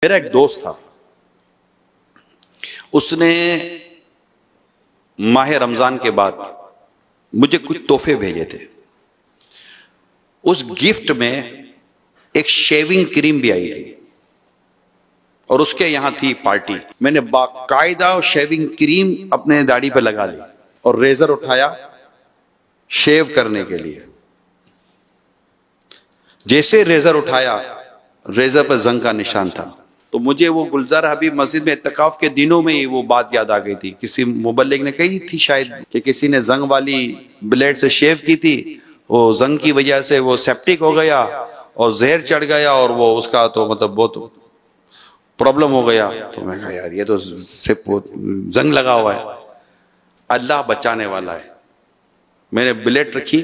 میرا ایک دوست تھا، اس نے ماہ رمضان کے بعد مجھے کچھ تحفے بھیجے تھے. اس گفٹ میں ایک شیونگ کریم بھی آئی تھی اور اس کے یہاں تھی پارٹی. میں نے باقاعدہ شیونگ کریم اپنے داڑھی پہ لگا لی اور ریزر اٹھایا شیو کرنے کے لیے. جیسے ریزر اٹھایا، ریزر پہ زنگ کا نشان تھا. تو مجھے وہ گلزار حبیب مسجد میں اعتکاف کے دنوں میں ہی وہ بات یاد آ گئی تھی. کسی مبلغ نے کہی تھی شاید کہ کسی نے زنگ والی بلیڈ سے شیو کی تھی، وہ زنگ کی وجہ سے وہ سیپٹک ہو گیا اور زہر چڑھ گیا اور وہ اس کا تو مطلب بہت پرابلم ہو گیا. تو میں کہا یار یہ تو صرف زنگ لگا ہوا ہے، اللہ بچانے والا ہے. میں نے بلیڈ رکھی،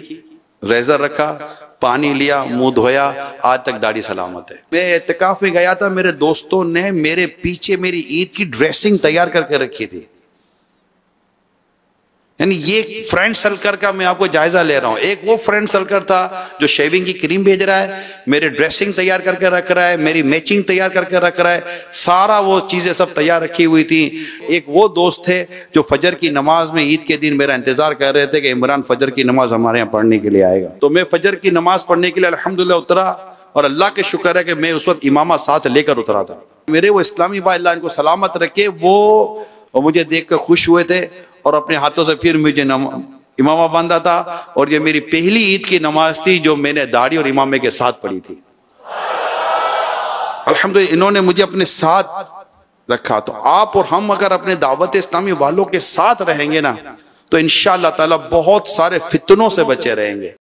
ریزر رکھا، پانی لیا، منہ دھویا، آج تک داڑھی سلامت ہے. میں اعتکاف میں گیا تھا، میرے دوستوں نے میرے پیچھے میری عید کی ڈریسنگ تیار کر کے رکھی تھی. یعنی یہ فرینڈ سرکل کا میں آپ کو جائزہ لے رہا ہوں. ایک وہ فرینڈ سرکل تھا جو شیونگ کی کریم بھیج رہا ہے، میرے ڈریسنگ تیار کر کے رکھ رہا ہے، میری میچنگ تیار کر کے رکھ رہا ہے، سارا وہ چیزیں سب تیار رکھی ہوئی تھی. ایک وہ دوست تھے جو فجر کی نماز میں عید کے دن میرا انتظار کر رہے تھے کہ عمران فجر کی نماز ہمارے یہاں پڑھنے کے لیے آئے گا. تو میں فجر کی نماز پڑھنے کے لیے الحمدللہ اترا اور اللہ کے شکر ہے کہ میں اس وقت امامہ ساتھ لے کر اترا تھا. میرے وہ اسلامی بھائی اللہ ان کو سلامت رکھے، وہ مجھے دیکھ کر خوش ہوئے تھے اور اپنے ہاتھوں سے پھر مجھے امامہ باندھا تھا. اور یہ میری پہلی عید کی نماز تھی جو میں نے داڑھی اور امامے کے ساتھ پڑھی تھی. الحمدللہ انہوں نے مجھے اپنے ساتھ رکھا. تو آپ اور ہم اگر اپنے دعوت اسلامی والوں کے ساتھ رہیں گے نا تو انشاءاللہ تعالی بہت سارے فتنوں سے بچے رہیں گے.